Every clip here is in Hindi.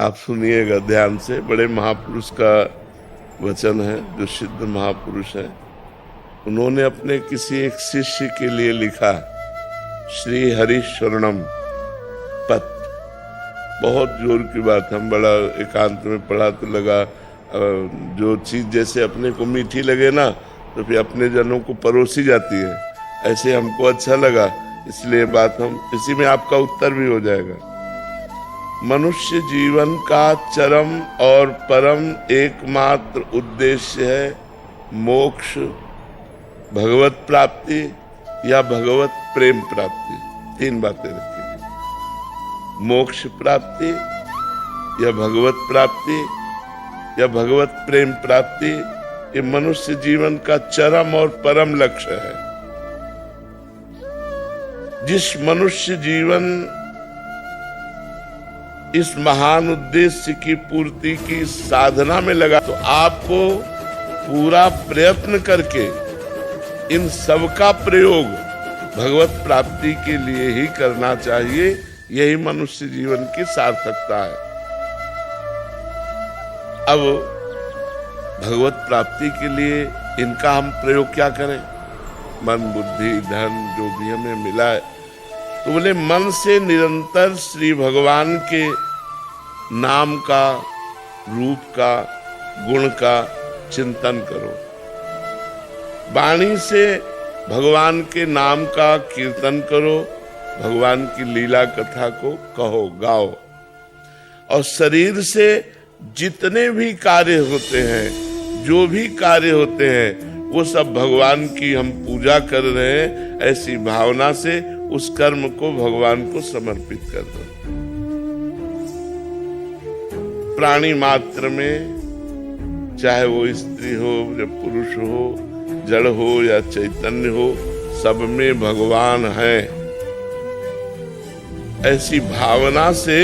आप सुनिएगा ध्यान से। बड़े महापुरुष का वचन है, जो सिद्ध महापुरुष है। उन्होंने अपने किसी एक शिष्य के लिए लिखा, श्री हरि शरणम पत। बहुत जोर की बात, हम बड़ा एकांत में पढ़ा तो लगा, जो चीज जैसे अपने को मीठी लगे ना तो फिर अपने जनों को परोसी जाती है, ऐसे हमको अच्छा लगा, इसलिए बात हम इसी में आपका उत्तर भी हो जाएगा। मनुष्य जीवन का चरम और परम एकमात्र उद्देश्य है मोक्ष, भगवत प्राप्ति या भगवत प्रेम प्राप्ति। तीन बातें रखिए, मोक्ष प्राप्ति या भगवत प्राप्ति या भगवत प्रेम प्राप्ति। ये मनुष्य जीवन का चरम और परम लक्ष्य है। जिस मनुष्य जीवन इस महान उद्देश्य की पूर्ति की साधना में लगा, तो आपको पूरा प्रयत्न करके इन सब का प्रयोग भगवत प्राप्ति के लिए ही करना चाहिए। यही मनुष्य जीवन की सार्थकता है। अब भगवत प्राप्ति के लिए इनका हम प्रयोग क्या करें? मन, बुद्धि, धन जो भी हमें मिला है, तो बोले मन से निरंतर श्री भगवान के नाम का, रूप का, गुण का चिंतन करो। वाणी से भगवान के नाम का कीर्तन करो, भगवान की लीला कथा को कहो, गाओ। और शरीर से जितने भी कार्य होते हैं, जो भी कार्य होते हैं, वो सब भगवान की हम पूजा कर रहे हैं, ऐसी भावना से उस कर्म को भगवान को समर्पित कर दो। प्राणी मात्र में, चाहे वो स्त्री हो या पुरुष हो, जड़ हो या चैतन्य हो, सब में भगवान है। ऐसी भावना से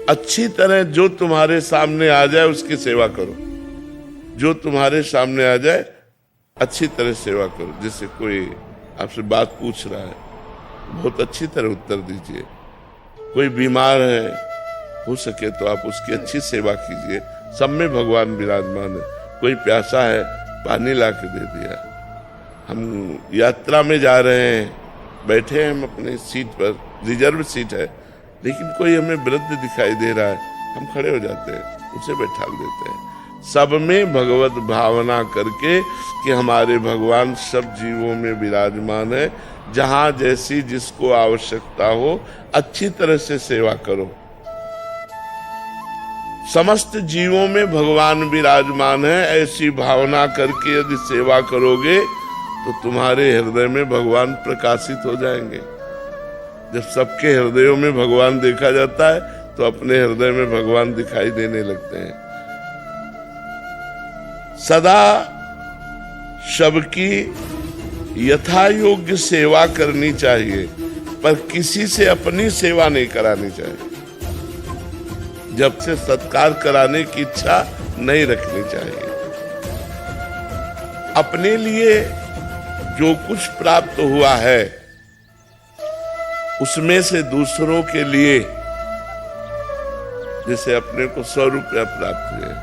अच्छी तरह जो तुम्हारे सामने आ जाए उसकी सेवा करो। जो तुम्हारे सामने आ जाए अच्छी तरह सेवा करो। जैसे कोई आपसे बात पूछ रहा है, बहुत अच्छी तरह उत्तर दीजिए। कोई बीमार है, हो सके तो आप उसकी अच्छी सेवा कीजिए। सब में भगवान विराजमान है। कोई प्यासा है, पानी ला के दे दिया। हम यात्रा में जा रहे हैं, बैठे हैं हम अपने सीट पर, रिजर्व सीट है, लेकिन कोई हमें वृद्ध दिखाई दे रहा है, हम खड़े हो जाते हैं, उसे बैठा देते हैं। सब में भगवत भावना करके कि हमारे भगवान सब जीवों में विराजमान है। जहां जैसी जिसको आवश्यकता हो अच्छी तरह से सेवा करो। समस्त जीवों में भगवान विराजमान है, ऐसी भावना करके यदि सेवा करोगे तो तुम्हारे हृदय में भगवान प्रकाशित हो जाएंगे। जब सबके हृदयों में भगवान देखा जाता है तो अपने हृदय में भगवान दिखाई देने लगते हैं। सदा सबकी यथा योग्य सेवा करनी चाहिए, पर किसी से अपनी सेवा नहीं करानी चाहिए। जब से सत्कार कराने की इच्छा नहीं रखनी चाहिए। अपने लिए जो कुछ प्राप्त हुआ है उसमें से दूसरों के लिए, जैसे अपने को 100 रुपया प्राप्त हुए,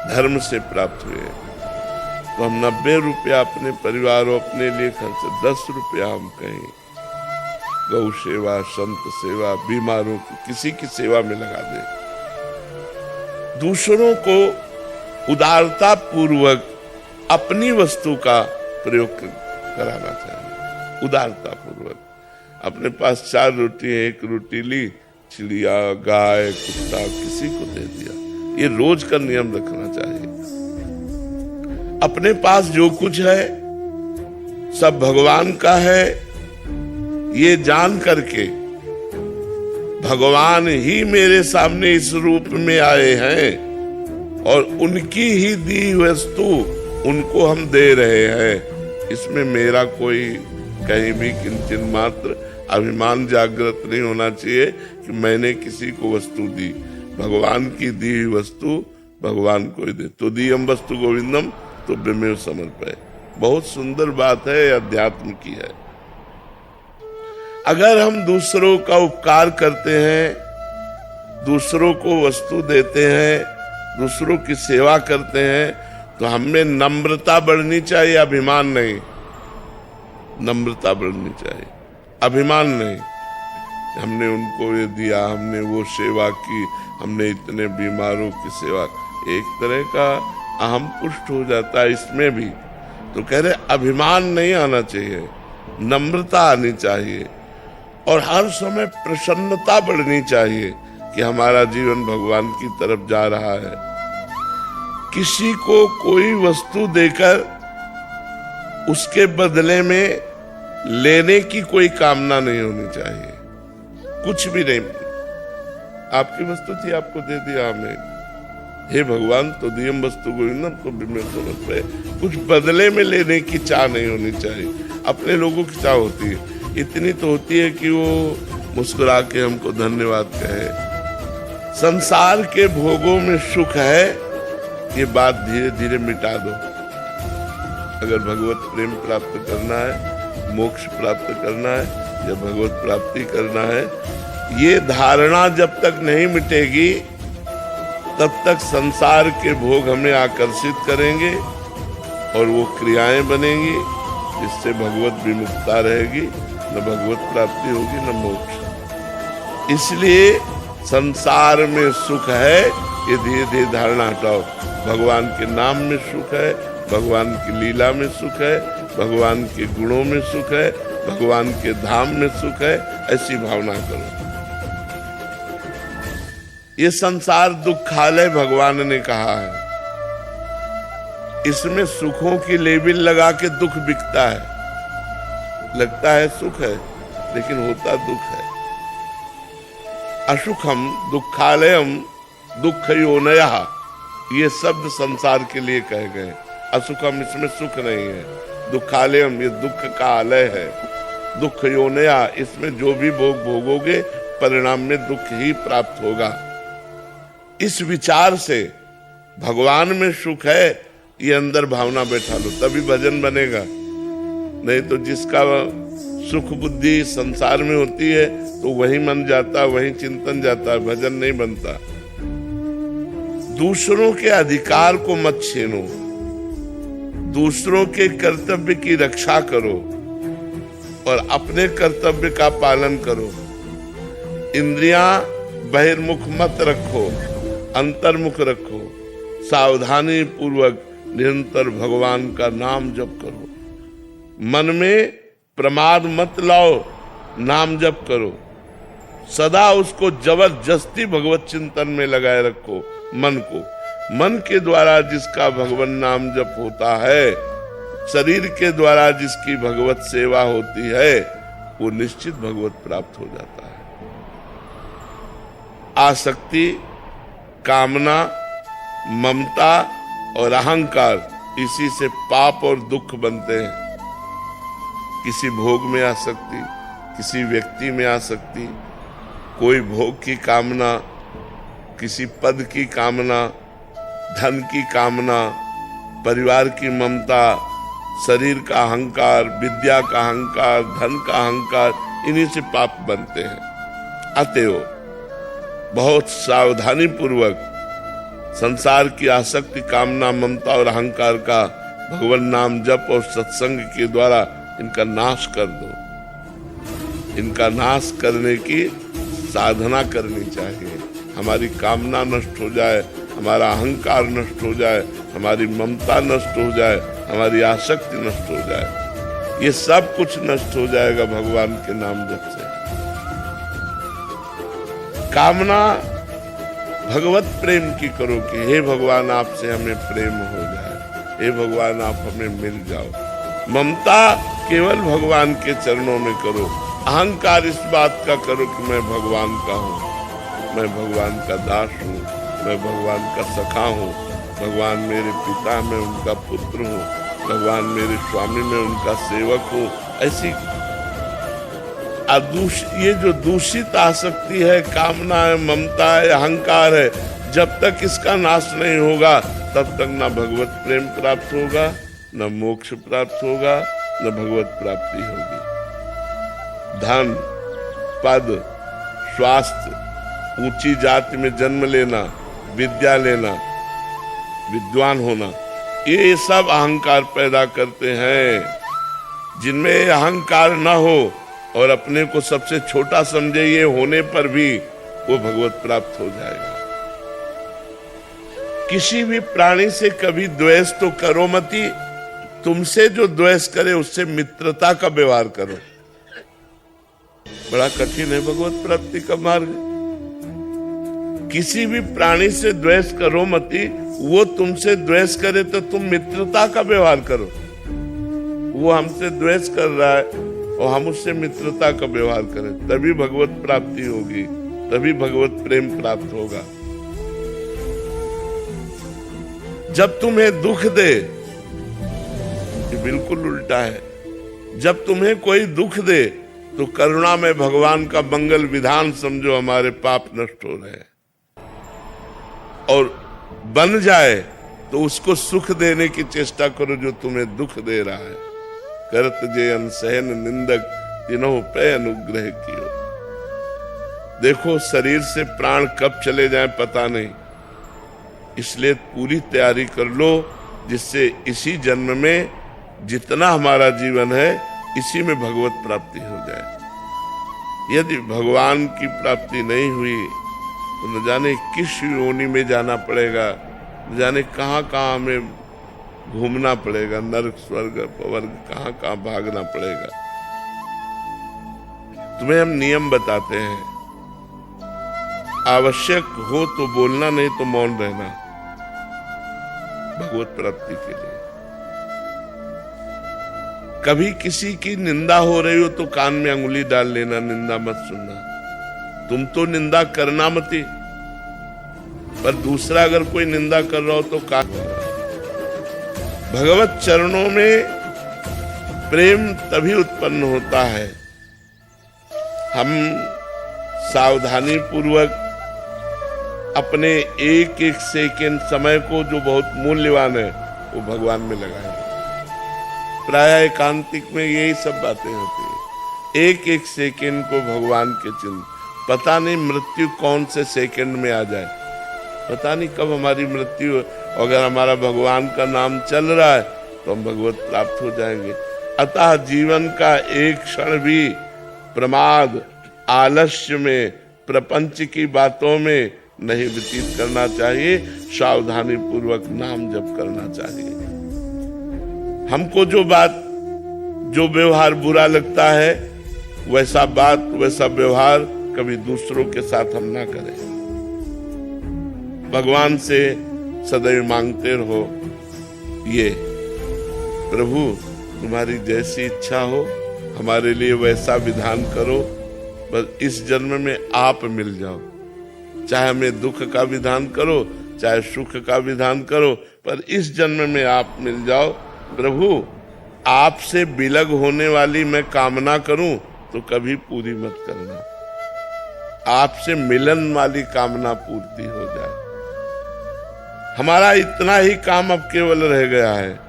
धर्म से प्राप्त हुए, तो हम 90 रुपया अपने परिवार और अपने लिए खर्च, 10 रुपया हम कहीं गौ सेवा, संत सेवा, बीमारों की किसी की सेवा में लगा दे। दूसरों को उदारता पूर्वक अपनी वस्तु का प्रयोग कराना चाहिए। उदारता पूर्वक अपने पास 4 रोटी है, 1 रोटी ली, चिड़िया, गाय, कुत्ता किसी को दे दिया। ये रोज का नियम रखना चाहिए। अपने पास जो कुछ है सब भगवान का है, ये जान करके भगवान ही मेरे सामने इस रूप में आए हैं और उनकी ही दी वस्तु उनको हम दे रहे हैं। इसमें मेरा कोई कहीं भी किंचित मात्र अभिमान जागृत नहीं होना चाहिए कि मैंने किसी को वस्तु दी। भगवान की दी हुई वस्तु भगवान को ही दे। तो दीयम वस्तु गोविंदम तो ब्रह्मेव समर्पय। बहुत सुंदर बात है, अध्यात्म की है। अगर हम दूसरों का उपकार करते हैं दूसरों को वस्तु देते हैं, दूसरों की सेवा करते हैं, तो हमें नम्रता बढ़नी चाहिए, अभिमान नहीं। नम्रता बढ़नी चाहिए, अभिमान नहीं। हमने उनको ये दिया, हमने वो सेवा की, हमने इतने बीमारों की सेवा, एक तरह का अहम पुष्ट हो जाता है इसमें भी। तो कह रहे अभिमान नहीं आना चाहिए, नम्रता आनी चाहिए, और हर समय प्रसन्नता बढ़नी चाहिए कि हमारा जीवन भगवान की तरफ जा रहा है। किसी को कोई वस्तु देकर उसके बदले में लेने की कोई कामना नहीं होनी चाहिए, कुछ भी नहीं। आपकी वस्तु थी, आपको दे दिया हमें, हे भगवान तो दियम वस्तु गोविंदम को भी समझ पाए, कुछ बदले में लेने की चाह नहीं होनी चाहिए। अपने लोगों की चाह होती है, इतनी तो होती है कि वो मुस्कुरा के हमको धन्यवाद कहे। संसार के भोगों में सुख है, ये बात धीरे धीरे मिटा दो। अगर भगवत प्रेम प्राप्त करना है, मोक्ष प्राप्त करना है, या भगवत प्राप्ति करना है, ये धारणा जब तक नहीं मिटेगी तब तक संसार के भोग हमें आकर्षित करेंगे और वो क्रियाएं बनेंगी जिससे भगवत विमुक्ता रहेगी, न भगवत प्राप्ति होगी न मोक्ष। इसलिए संसार में सुख है, ये धीरे धीरे धारणा हटाओ। भगवान के नाम में सुख है, भगवान की लीला में सुख है, भगवान के गुणों में सुख है, भगवान के धाम में सुख है, ऐसी भावना करो। ये संसार दुखालय भगवान ने कहा है, इसमें सुखों की लेबिल लगा के दुख बिकता है। लगता है सुख है लेकिन होता दुख है। असुखम दुखालयम दुखयोनयः, ये शब्द संसार के लिए कहे गए। असुखम, इसमें सुख नहीं है। दुखालयम, ये दुख का आलय है। दुखयोनया, इसमें जो भी भोग भोगोगे परिणाम में दुख ही प्राप्त होगा। इस विचार से भगवान में सुख है, ये अंदर भावना बैठा लो, तभी भजन बनेगा। नहीं तो जिसका सुख बुद्धि संसार में होती है तो वही मन जाता, वही चिंतन जाता, भजन नहीं बनता। दूसरों के अधिकार को मत छीनो, दूसरों के कर्तव्य की रक्षा करो और अपने कर्तव्य का पालन करो। इंद्रियां बहिर्मुख मत रखो, अंतर्मुख रखो। सावधानी पूर्वक निरंतर भगवान का नाम जप करो। मन में प्रमाद मत लाओ, नाम जप करो। सदा उसको जबरदस्ती भगवत चिंतन में लगाए रखो मन को। मन के द्वारा जिसका भगवान नाम जप होता है, शरीर के द्वारा जिसकी भगवत सेवा होती है, वो निश्चित भगवत प्राप्त हो जाता है। आसक्ति, कामना, ममता और अहंकार, इसी से पाप और दुख बनते हैं। किसी भोग में आसक्ति, किसी व्यक्ति में आसक्ति, कोई भोग की कामना, किसी पद की कामना, धन की कामना, परिवार की ममता, शरीर का अहंकार, विद्या का अहंकार, धन का अहंकार, इन्हीं से पाप बनते हैं। अतएव बहुत सावधानी पूर्वक संसार की आसक्ति, कामना, ममता और अहंकार का भगवान नाम जप और सत्संग के द्वारा इनका नाश कर दो। इनका नाश करने की साधना करनी चाहिए। हमारी कामना नष्ट हो जाए, हमारा अहंकार नष्ट हो जाए, हमारी ममता नष्ट हो जाए, हमारी आसक्ति नष्ट हो जाए, ये सब कुछ नष्ट हो जाएगा भगवान के नाम जप से। कामना भगवत प्रेम की करो कि हे भगवान आपसे हमें प्रेम हो जाए, हे भगवान आप हमें मिल जाओ। ममता केवल भगवान के चरणों में करो। अहंकार इस बात का करो कि मैं भगवान का हूँ, मैं भगवान का दास हूँ, मैं भगवान का सखा हूँ, भगवान मेरे पिता, मैं उनका पुत्र हूँ, भगवान मेरे स्वामी, मैं उनका सेवक हूँ। ऐसी ये जो दूषित आसक्ति है, कामना है, ममता है, अहंकार है, जब तक इसका नाश नहीं होगा तब तक ना भगवत प्रेम प्राप्त होगा, न मोक्ष प्राप्त होगा, न भगवत प्राप्ति होगी। धन, पद, स्वास्थ्य, ऊंची जाति में जन्म लेना, विद्या लेना, विद्वान होना, ये सब अहंकार पैदा करते हैं। जिनमें अहंकार न हो और अपने को सबसे छोटा समझे, ये होने पर भी वो भगवत प्राप्त हो जाएगा। किसी भी प्राणी से कभी द्वेष तो करो मती, तुमसे जो द्वेष करे उससे मित्रता का व्यवहार करो। बड़ा कठिन है भगवत प्राप्ति का मार्ग। किसी भी प्राणी से द्वेष करो मती, वो तुमसे द्वेष करे तो तुम मित्रता का व्यवहार करो। वो हमसे द्वेष कर रहा है और हम उससे मित्रता का व्यवहार करें, तभी भगवत प्राप्ति होगी, तभी भगवत प्रेम प्राप्त होगा। जब तुम्हें दुख दे, ये बिल्कुल उल्टा है, जब तुम्हें कोई दुख दे तो करुणा में भगवान का मंगल विधान समझो, हमारे पाप नष्ट हो रहे हैं। और बन जाए तो उसको सुख देने की चेष्टा करो जो तुम्हें दुख दे रहा है। करत जे अनसहन निंदक तीनों पे अनुग्रह कियो। देखो शरीर से प्राण कब चले जाए पता नहीं, इसलिए पूरी तैयारी कर लो जिससे इसी जन्म में जितना हमारा जीवन है इसी में भगवत प्राप्ति हो जाए। यदि भगवान की प्राप्ति नहीं हुई तो न जाने किस योनि में जाना पड़ेगा, न जाने कहाँ कहाँ हमें घूमना पड़ेगा, नरक स्वर्ग पवर्ग कहाँ कहाँ भागना पड़ेगा। तुम्हें हम नियम बताते हैं, आवश्यक हो तो बोलना, नहीं तो मौन रहना भगवत प्राप्ति के लिए। कभी किसी की निंदा हो रही हो तो कान में अंगुली डाल लेना, निंदा मत सुनना। तुम तो निंदा करना मती, पर दूसरा अगर कोई निंदा कर रहा हो तो कान। भगवत चरणों में प्रेम तभी उत्पन्न होता है, हम सावधानी पूर्वक अपने एक एक सेकंड समय को जो बहुत मूल्यवान है वो भगवान में लगाएं। प्राय एकांतिक में यही सब बातें होती है। एक एक सेकंड को भगवान के चिंतन, पता नहीं मृत्यु कौन से सेकंड में आ जाए, पता नहीं कब हमारी मृत्यु हो। अगर हमारा भगवान का नाम चल रहा है तो हम भगवत प्राप्त हो जाएंगे। अतः जीवन का एक क्षण भी प्रमाद, आलस्य में, प्रपंच की बातों में नहीं व्यतीत करना चाहिए। सावधानी पूर्वक नाम जप करना चाहिए। हमको जो बात, जो व्यवहार बुरा लगता है वैसा बात, वैसा व्यवहार कभी दूसरों के साथ हम ना करें। भगवान से सदैव मांगते रहो, ये प्रभु तुम्हारी जैसी इच्छा हो हमारे लिए वैसा विधान करो, बस इस जन्म में आप मिल जाओ। चाहे हमें दुख का विधान करो, चाहे सुख का विधान करो, पर इस जन्म में आप मिल जाओ। प्रभु आपसे बिलग होने वाली मैं कामना करूं तो कभी पूरी मत करना, आपसे मिलन वाली कामना पूर्ति हो जाए। हमारा इतना ही काम अब केवल रह गया है,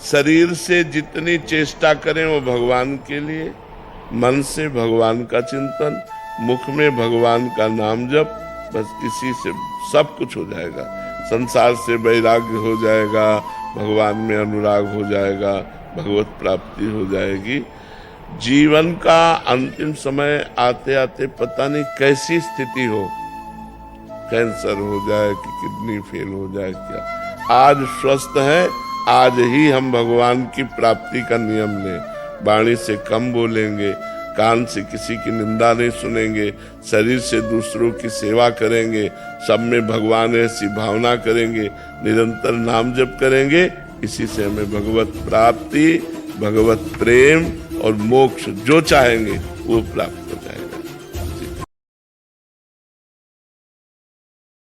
शरीर से जितनी चेष्टा करें वो भगवान के लिए, मन से भगवान का चिंतन, मुख में भगवान का नाम जप, बस इसी से सब कुछ हो जाएगा। संसार से वैराग्य हो जाएगा, भगवान में अनुराग हो जाएगा, भगवत प्राप्ति हो जाएगी। जीवन का अंतिम समय आते आते पता नहीं कैसी स्थिति हो, कैंसर हो जाए कि किडनी फेल हो जाए, क्या आज स्वस्थ है, आज ही हम भगवान की प्राप्ति का नियम लें। वाणी से कम बोलेंगे, कान से किसी की निंदा नहीं सुनेंगे, शरीर से दूसरों की सेवा करेंगे, सब में भगवान ऐसी भावना करेंगे, निरंतर नाम जप करेंगे। इसी से हमें भगवत प्राप्ति, भगवत प्रेम और मोक्ष जो चाहेंगे वो प्राप्त